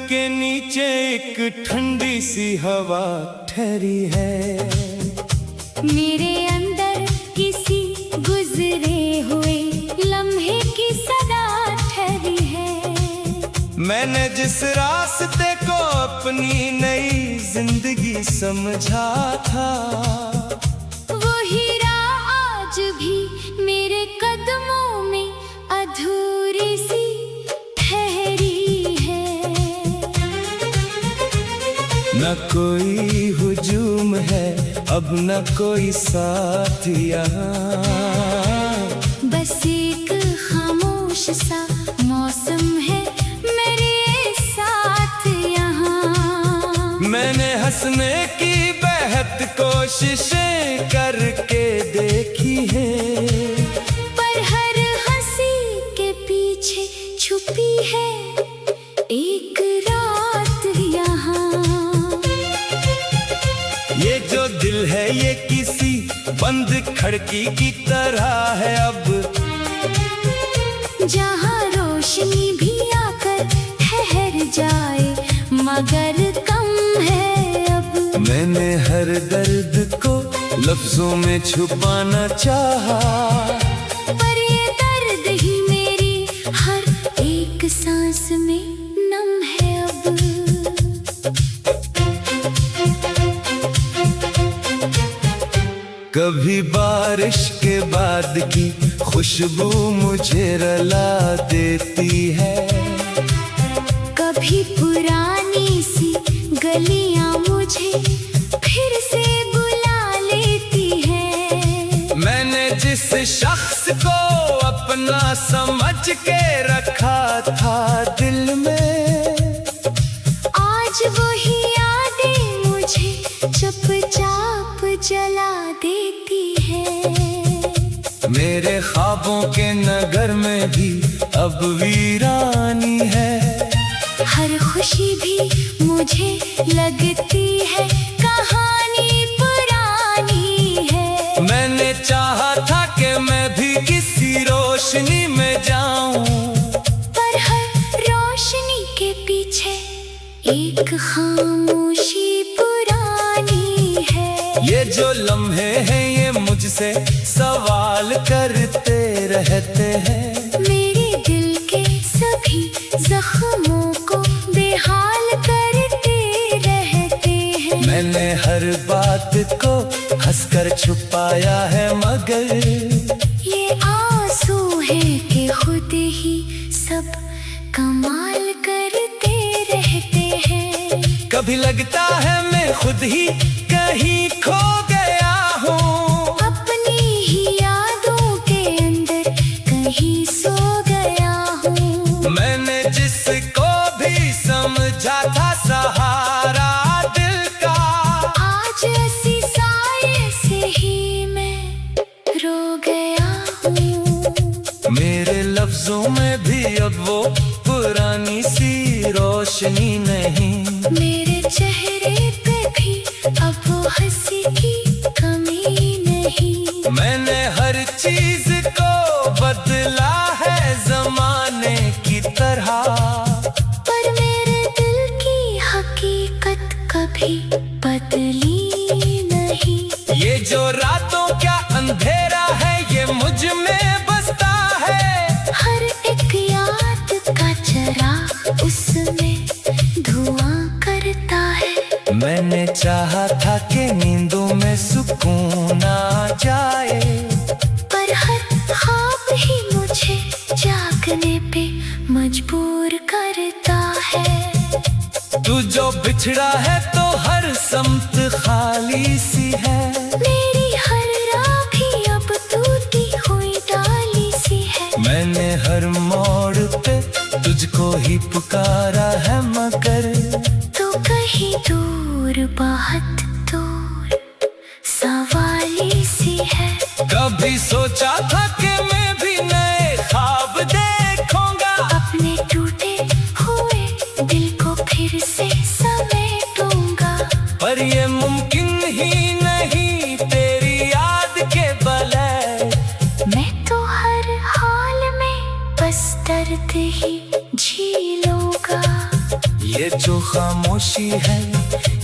के नीचे एक ठंडी सी हवा ठहरी है। मेरे अंदर किसी गुजरे हुए लम्हे की सदा ठहरी है। मैंने जिस रास्ते को अपनी नई जिंदगी समझा था, वो हीरा आज भी मेरे कदमों में अधूरी सी ठहरी है। न कोई हुजूम है अब, न कोई साथ यहाँ, बस एक खामोश सा मौसम है मेरे साथ यहाँ। मैंने हंसने की बेहद कोशिशें करके देखी है, पर हर हंसी के पीछे छुपी है एक रात यहाँ। ये जो दिल है ये किसी बंद खिड़की की तरह है अब, जहाँ रोशनी भी आकर ठहर जाए मगर कम है अब। मैंने हर दर्द को लफ्जों में छुपाना चाहा, पर ये दर्द ही मेरी हर एक सांस में नम है अब। कभी बारिश के बाद की खुशबू मुझे रुला देती है, कभी पुरानी सी गलियां मुझे फिर से बुला लेती है। मैंने जिस शख्स को अपना समझ के रखा था दिल में, आज वही यादें मुझे चुपचाप जला देती है। मेरे ख्वाबों के नगर में भी अब वीरानी है, हर खुशी भी मुझे लगती है कहानी पुरानी है। मैंने चाहा था कि मैं भी किसी रोशनी में जाऊं, पर हर रोशनी के पीछे एक खामोशी पुरानी है। ये जो लम्हे हैं ये मुझसे सवाल करते रहते हैं, मेरे दिल के सभी जख्मों को बेहाल करते रहते हैं। मैंने हर बात को हंसकर छुपाया है, मगर ये आंसू है कि खुद ही सब कमाल करते रहते हैं। कभी लगता है मैं खुद ही कहीं खो गया हूँ, अपनी ही यादों के अंदर कहीं सो गया हूँ। मैंने जिसको भी समझा था सहारा दिल का, आज ऐसी साये से ही मैं रो गया हूँ। मेरे लफ्जों में भी अब वो पुरानी सी रोशनी नहीं, मेरे चेहरे पे भी अब वो हंसी की कमी नहीं। मैंने हर चीज को बदला है जमाने की तरह, पर मेरे दिल की हकीकत कभी बदली नहीं। ये जो रातों क्या अंधेरा है ये मुझ में बसता है, हर एक याद का चराग उसमें धुआं करता है। मैंने चाहा था कि नींदों में सुकून आ जाए, पर हर ख्वाब ही मुझे जागने पे मजबूर करता है। तू जो बिछड़ा है तो हर समत खाली सी है, मेरी हर राह भी अब टूटी हुई डाली सी है। मैंने हर मोड़ पे तुझको ही पुकारा है, मगर तू कहीं दूर बहुत दूर सवाली सी है। कभी सोचा था कि मैं भी नए ख्वाब देखूंगा, अपने टूटे हुए दिल को फिर से समेटूंगा, पर ये मुमकिन ही नहीं तेरी याद के बले। मैं तो हर हाल में बस दर्द ही झेलूंगा। ये जो खामोशी है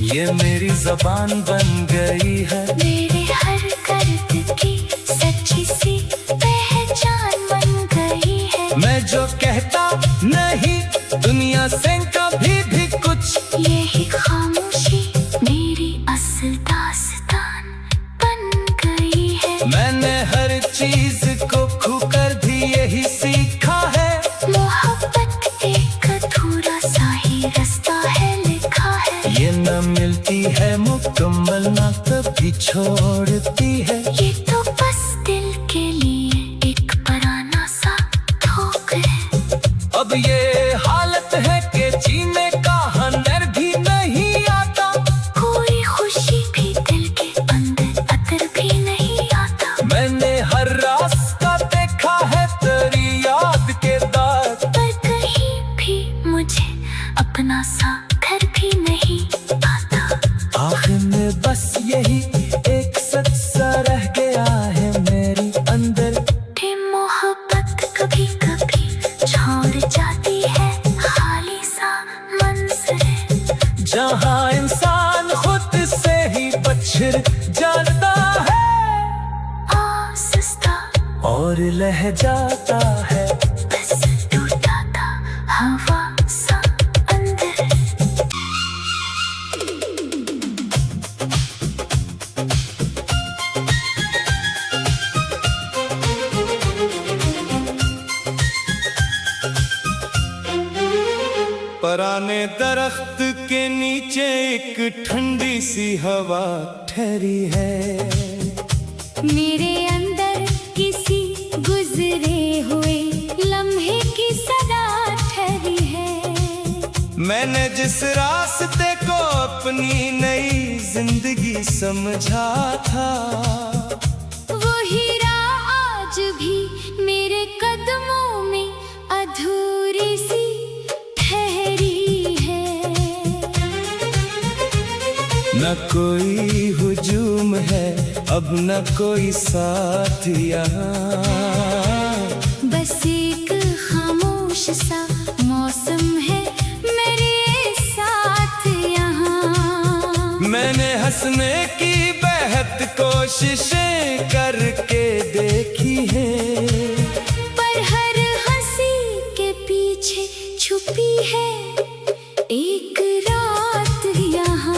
ये मेरी जबान बन गई है। मेरे हर दर्द की सच्ची सी पहचान बन गई है। मैं जो कहता नहीं दुनिया से कभी भी कुछ, यही खामोशी मेरी असल दास्तान बन गई है। मैंने हर चीज को खो कर भी यही सीखा है। मोहब्बत एक अधूरा सा ही रास्ता है लिखा है। ये न मिलती है मुकम्मल ना कभी छोड़ती है। ये तो बस दिल के लिए एक पुराना सा धोख है। अब ये हालत है कि जीने का हुनर भी नहीं आता। कोई खुशी भी दिल के अंदर अतर भी नहीं आता। मैंने हर रास्ता देखा है तेरी याद के दाग, पर कहीं भी मुझे अपना सा घर भी नहीं आता। आखिर में बस यही एक सच सा रह गया है मेरी अंदर। कि मोहब्बत कभी कभी छोड़ जाती है खाली सा मंजर। जहाँ इंसान खुद से ही पछड़ जाता है आसस्ता और लह जाता है। बस टूटा था हवा सा अंदर। पराने दरख्त के नीचे एक ठंडी सी हवा ठहरी है। मेरे अंदर किसी गुजरे हुए लम्हे की सदा ठहरी है। मैंने जिस रास्ते को अपनी नई जिंदगी समझा था, वो हीरा आज भी मेरे कदमों में अधूरी सी ठहरी है। न कोई हुजूम है अब न कोई साथ यहाँ। बस एक खामोश सा मौसम है मेरे साथ यहाँ। मैंने हंसने की बेहद कोशिशें करके देखी है, पर हर हंसी के पीछे छुपी है एक रात यहाँ।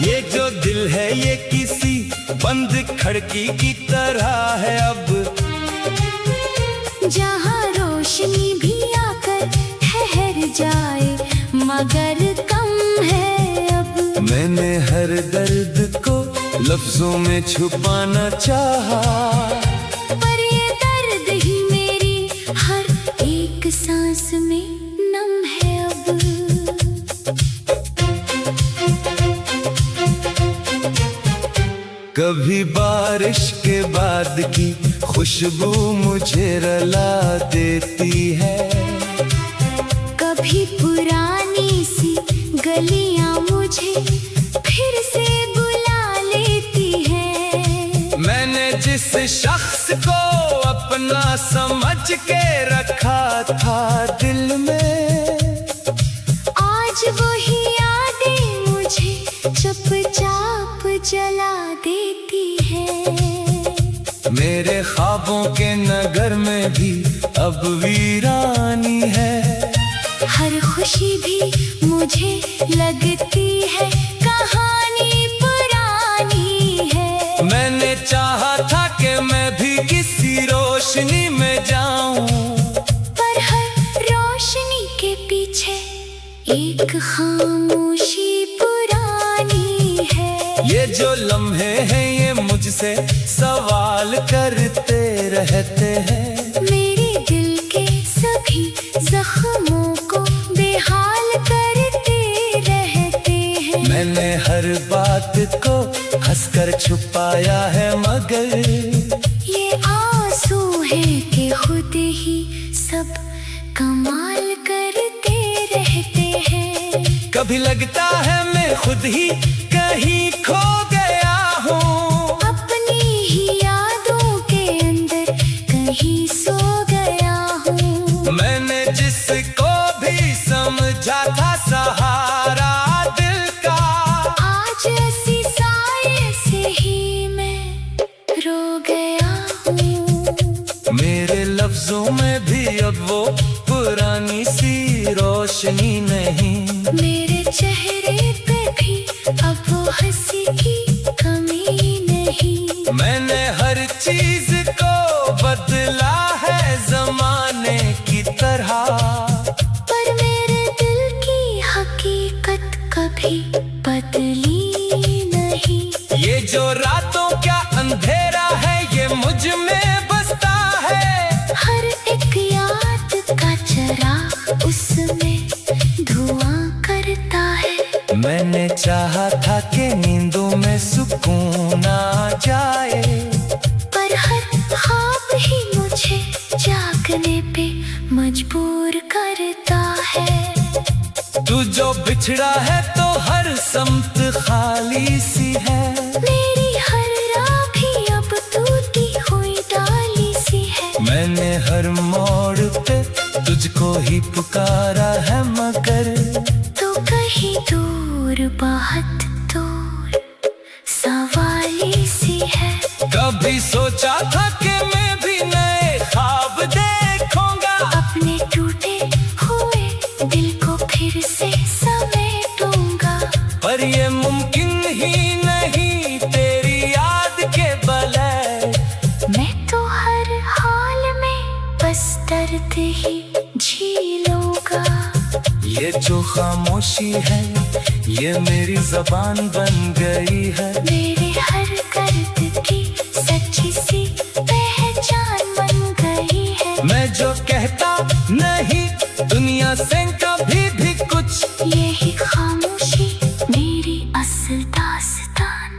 ये जो दिल है ये किसी बंद खिड़की की तरह है अब, जहाँ रोशनी भी आकर ठहर जाए मगर कम है अब। मैंने हर दर्द को लफ्जों में छुपाना चाहा, पर ये दर्द ही मेरी हर एक सांस में नम है अब। कभी बारिश के बाद की खुशबू मुझे रुला देती है। कभी पुरानी सी गलियां मुझे फिर से बुला लेती है। मैंने जिस शख्स को अपना समझ के रखा था दिल में, आज वही यादें मुझे चुपचाप जला देती है। मेरे ख्वाबों के नगर में भी अब वीरानी है। हर खुशी भी मुझे लगती है कहानी पुरानी है। मैंने चाहा था कि मैं भी किसी रोशनी में जाऊं, पर हर रोशनी के पीछे एक खामोशी पुरानी है। ये जो लम्हे हैं ये मुझसे सवाल करते रहते हैं। मेरे दिल के सभी जख्मों को बेहाल करते रहते हैं। मैंने हर बात को हंसकर छुपाया है मगर ये आंसू है कि खुद ही सब कमाल करते रहते हैं। कभी लगता है मैं खुद ही कहीं खो गया हूँ, अपनी ही यादों के अंदर कहीं सो गया हूँ। मैंने जिसको भी समझा था सहारा दिल का। आज ऐसी साये से ही मैं रो गया हूँ। मेरे लफ्जों में भी अब वो पुरानी सी रोशनी नहीं। मेरे चेहरे पे भी अब वो हंसी की कमी नहीं। मैंने हर चीज को बदला है जमाने की तरह, पर मेरे दिल की हकीकत कभी बदली नहीं। ये जो रातों का अंधेरा है ये मुझ में बसता है। हर एक याद का चराग उसमें धुआं करता है। मैंने चाहा था कि नींदों में सुकून आ जाए, पर हर ख्वाब ही मुझे जागने पे मजबूर करता है। तू जो बिछड़ा है तो हर समत खाली सी है। मेरी हर राह भी अब टूटी हुई डाली सी है। मैंने हर मोड़ पे तुझको ही पुकारा है, मगर तो कहीं दूर बहुत दूर सवाली सी है। कभी सोचा था कि मैं भी नए ख्वाब देखूंगा। अपने टूटे हुए दिल को फिर से समेटूंगा, पर ये मुमकिन ही नहीं तेरी याद के बगैर। मैं तो हर हाल में बस दर्द ही झेलूंगा। ये जो खामोशी है ये मेरी जबान बन गई है। मेरे हर दर्द की सच्ची सी पहचान बन गई है। मैं जो कहता नहीं दुनिया से कभी भी कुछ, यही खामोशी मेरी असल दास्तान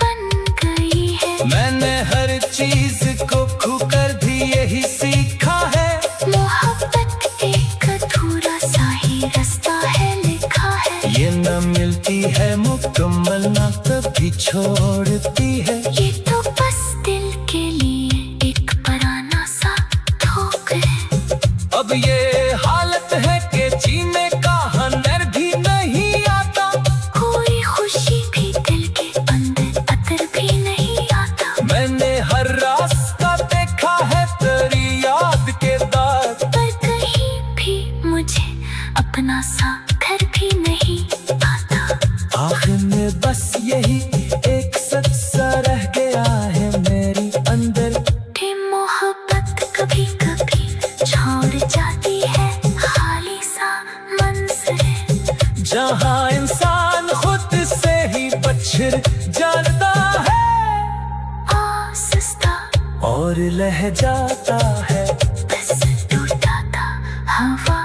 बन गई है। मैंने हर चीज को खोकर भी यही सीखा है। मोहब्बत एक अधूरा सा ही रास्ता है लिखा है। ये न मिलती है मुकम्मल ना कभी छोड़ती है। ये तो बस दिल के लिए एक पुराना सा ठोक है। अब ये हालत है कि जीने का हुनर भी नहीं आता। कोई खुशी भी दिल के अंदर अतर भी नहीं आता। मैंने हर रास्ता देखा है तेरी याद के दाग, पर कहीं भी मुझे अपना सा घर भी नहीं आता। आखिर में बस यही एक सच सा रह गया है मेरी अंदर। कि मोहब्बत कभी कभी छोड़ जाती है खाली सा मंजर। जहाँ इंसान खुद से ही बछड़ जाता है आसस्ता और लह जाता है। बस टूटा था हवा